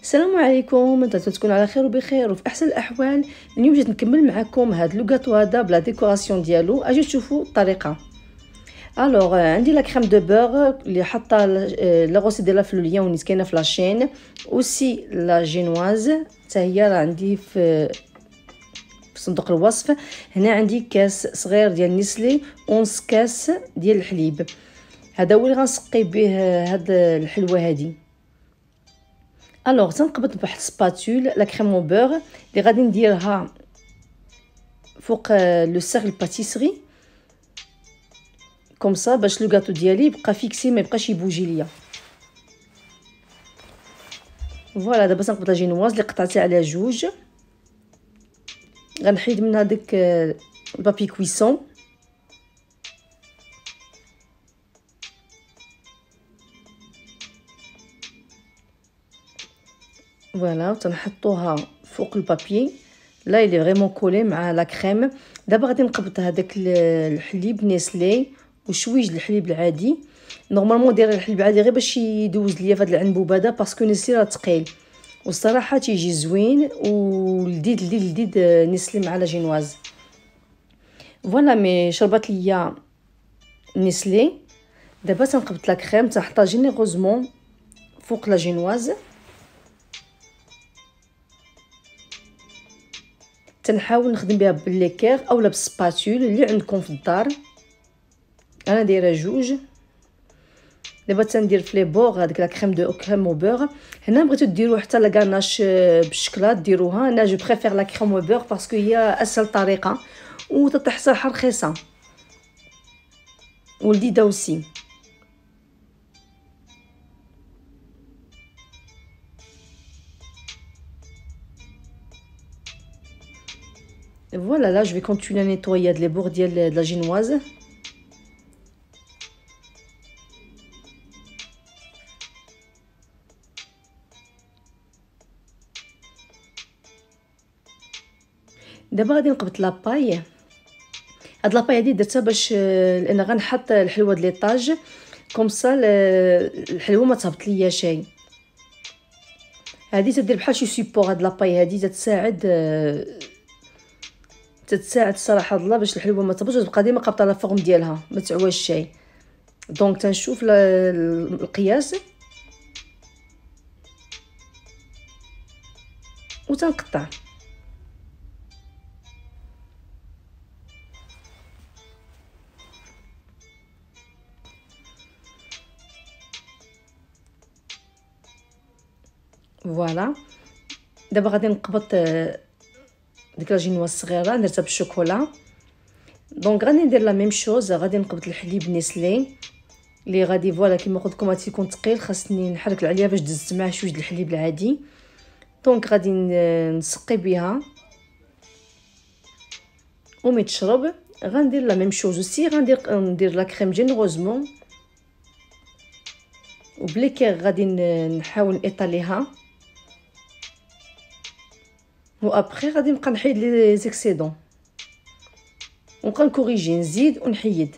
السلام عليكم، نتمنى تكونوا على خير وبخير وفي احسن الاحوال. اليوم جيت نكمل معكم هاد لو غاتو هذا بلا ديكوراسيون ديالو. اجي تشوفوا الطريقه. الوغ عندي لا كريم دو بور اللي حاطه لا غوسي ديالها في اللين ونيت كاينه في لاشين، اوسي لا جينواز حتى هي راه عندي في صندوق الوصف. هنا عندي كاس صغير ديال نيسلي 11 كاس ديال الحليب. هذا هو اللي غنسقي به هاد الحلوه هذه. الوغ تنقبض بواحد سباتول لا كريم او بور اللي غادي نديرها فوق لو سيركل باتيسري كوم صا باش لو غاتو ديالي يبقى فيكسي ما يبقاش يبوجي ليا. فوالا دابا تنقبض لا جينواز اللي قطعتها على جوج. غنحيد من هذاك البابي كويسون. فوالا تنحطوها فوق البابي لا اللي فريمون كولي مع لا كريم. دابا غادي نقبض هذاك الحليب نيسلي وشويج الحليب العادي. نورمالمون داير الحليب العادي غير باش يدوز ليا فهاد العنبوب هذا باسكو نيسلي راه ثقيل والصراحه تيجي زوين ولذيذ نيسلي مع لا جينواز. فوالا مي شربت ليا نيسلي. دابا تنقبض لا كريم تنحطها جينيروزمون فوق لا جينواز. تنحاول نخدم بها بالليكير اولا بالسباتول اللي عندكم في الدار. انا دايره جوج. دابا تندير في لي بور هذيك لا كريم او بور. هنا بغيتو ديروا حتى لا غاناش بالشكلاط ديروها. انا جو بريفير لا كريم او بور باسكو هي اسهل طريقه وتطيح صراحه رخيصه ولذيذه اوسي. فوالا لا جو في كونتيني نيتويي هاد لي بور ديال لا جينواز. دابا غادي نقبط لاباي. هاد لاباي هادي درتها باش لان غنحط الحلوه د ليطاج كوم صا الحلوه ما تهبط ليا شي. هادي تدير بحال شي سيبور. هاد لاباي هادي تتساعد الصراحه الله باش الحلوه ما تهبطش وتبقى ديما قابطه لا فورم ديالها ما تعواش شي. دونك تنشوف القياس وتنقطع. فوالا دابا غادي نقبط ديك لا جينوا الصغيره درتها بالشوكولا. دونك غادي ندير لا ميم شوز. غادي نقبط الحليب نيسلي اللي غادي فوالا كيما قلت لكم غادي يكون ثقيل خاصني نحرك عليها باش دزت معاه شويه د الحليب العادي. دونك غادي نسقي بها ومي تشرب. غندير لا ميم شوز اوسي. ندير لا كريم جينيروزمون وبليكير غادي نحاول ايطاليها و ابري غادي نبقى نحيد لي زيكسيدون ونبقى نكوريجي نزيد ونحيد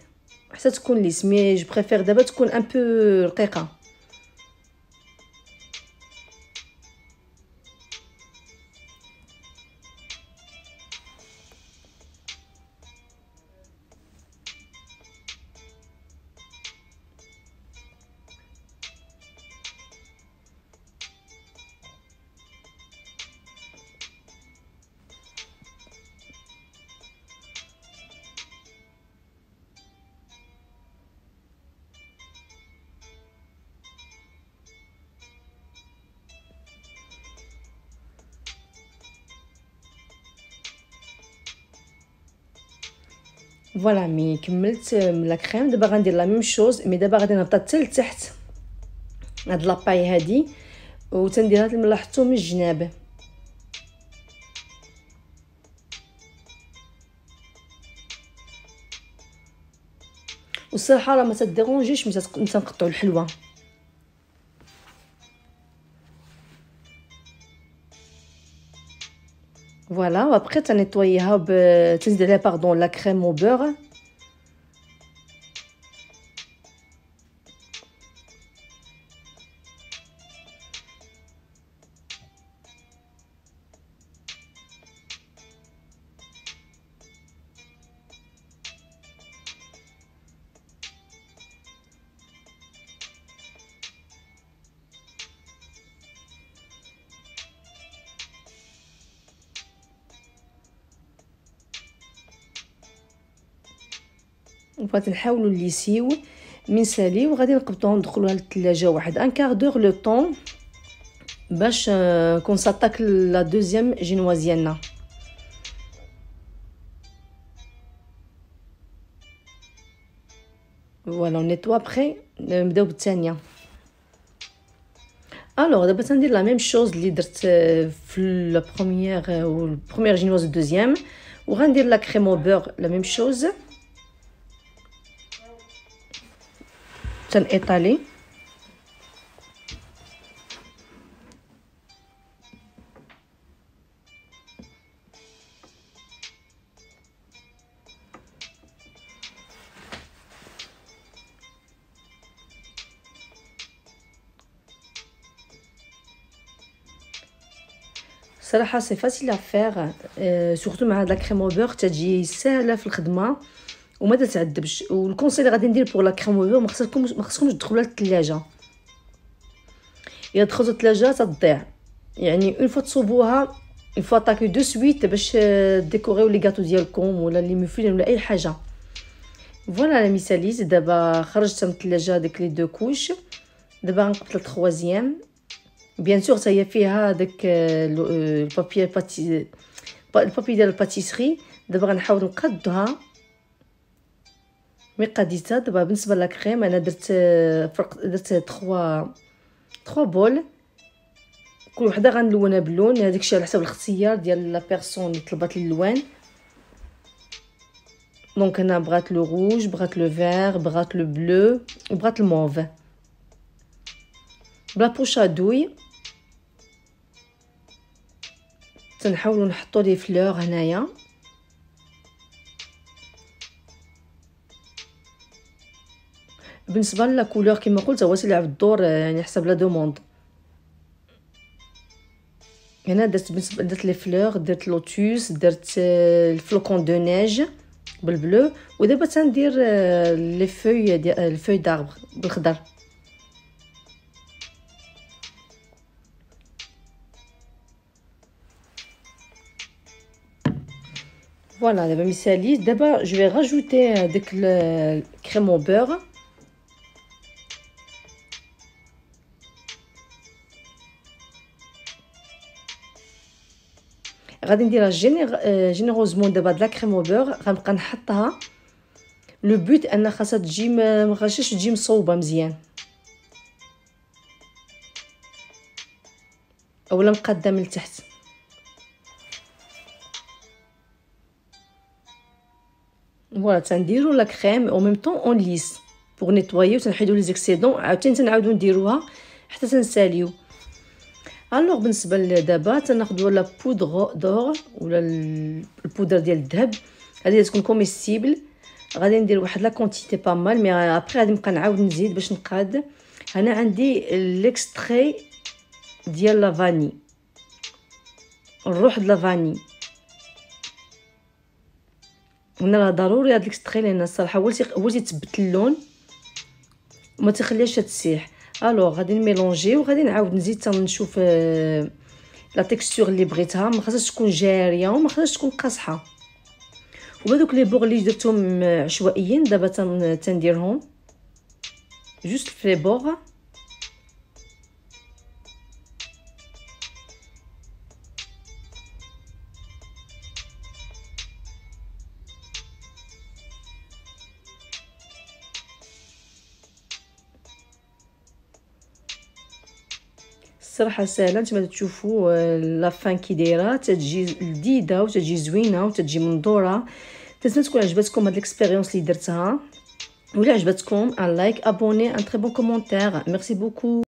حتى تكون ليس. مي جو بريفير دابا تكون ان بو رقيقه. فوالا مي كملت من لا كريم. دابا غندير لا ميم شوز مي دابا غادي نهبط حتى لتحت هاد لاباي هادي وتندير هاد الملح حتى من الجناب. والصراحه راه ما تديرونجيش ملي تنقطعوا الحلوه. فوالا وابخي تنيطويها تنزيد عليها باردون لا كريم او بور. وغادي نحاولوا نليسيو من ساليو وغادي نقبطوها ندخلوها للثلاجه واحد ان كار دور لو طون باش كون ساتاك لا دوزيام جينواز ديالنا. فوالا نيتوا ابري نبداو بالثانيه. الوغ دابا تندير لا ميم شوز اللي درت في لا بروميير جينواز دوزيام وغندير لا كريم او بور لا ميم شوز تنيطالي. صراحه سي فاسيل افير سورتو مع هاد لا كريم او بور تجي ساهله في الخدمه وما تتعذبش. والكونسيل اللي غادي ندير بور لا كريم او بور ما خصكمش تدخلوها للثلاجه، الا دخلتو للثلاجه تضيع. يعني اون فوا تصوبوها اون فوا طاكي دو سويت باش ديكوريو لي غاتو ديالكم ولا لي مفلين ولا اي حاجه. فوالا لا ميساليز دابا خرجتها من الثلاجه ديك لي دو كوش. دابا غنقبط التروازيام بيان سور هي فيها داك البابي ديال الباتيسري. دابا غنحاول نقادوها مقاديتها. دابا بالنسبه لا كريم انا درت 3 بول، كل وحده غنلونها بلون. هذاك الشيء على حسب الاختيار ديال لا بيرسون اللي طلبات الالوان. دونك انا بغات لو روج، بغات لو فير، بغات لو بلو وبغات الموف. بلا بوشادوي تنحاولوا نحطوا لي فلور هنايا. بالنسبه لا كولور كما قلت هو تلعب الدور يعني حسب لا دوموند. هنا درت لي فلور، درت لوتوس، درت الفلوكون دو نيج بالبلو. ودابا تندير لي فوي ديال الفوي داربر بالخضر. فوالا دابا مثالي. دابا جو في راجوتي داك الكريم او بور. غادي نديرها جينيروزمون. دابا هاد لا كريم او بور غنبقى نحطها. لو بوت ان خاصها تجي ما خاصهاش تجي مصوبه مزيان اولا مقاده من التحت. فوالا تنديروا لا كريم او ميم طون اون ليس بور نيتوايو وتنحيدوا لي زيكسيدون. عاوتاني تنعاودوا نديروها حتى تنساليو. الوغ بالنسبه لدابا تناخذوا لا بودر دور ولا البودر ديال الذهب. هذه تكون كوميستيبل. غادي ندير واحد لا كونتيتي با مال مي ابري غادي نبقى نعاود نزيد باش نقاد. هنا عندي ليكستري ديال لا فاني، الروح د لا فاني. هنا راه ضروري هاد ليكستري لان الصراحه هو تيثبت اللون وما تخليهاش تسيح. الوغ غادي نميلونجي وغادي نعاود نزيد تنشوف لا تيكستور اللي بغيتها. ما خاصهاش تكون جاريه وما خاصهاش تكون قاصحه. وهذوك لي بوغ اللي درتهم عشوائيين دابا تنديرهم جوست في لي بوغ. الصراحه ساهله. نتوما تشوفوا لا فان كي دايره تتجي لذيذه وتتجي زوينه وتتجي منظوره. نتمنى تكون عجبتكم هاد الاكسبيريونس اللي درتها. ولا عجبتكم ان لايك ابوني ان تري بون كومونتير. ميرسي بوكو.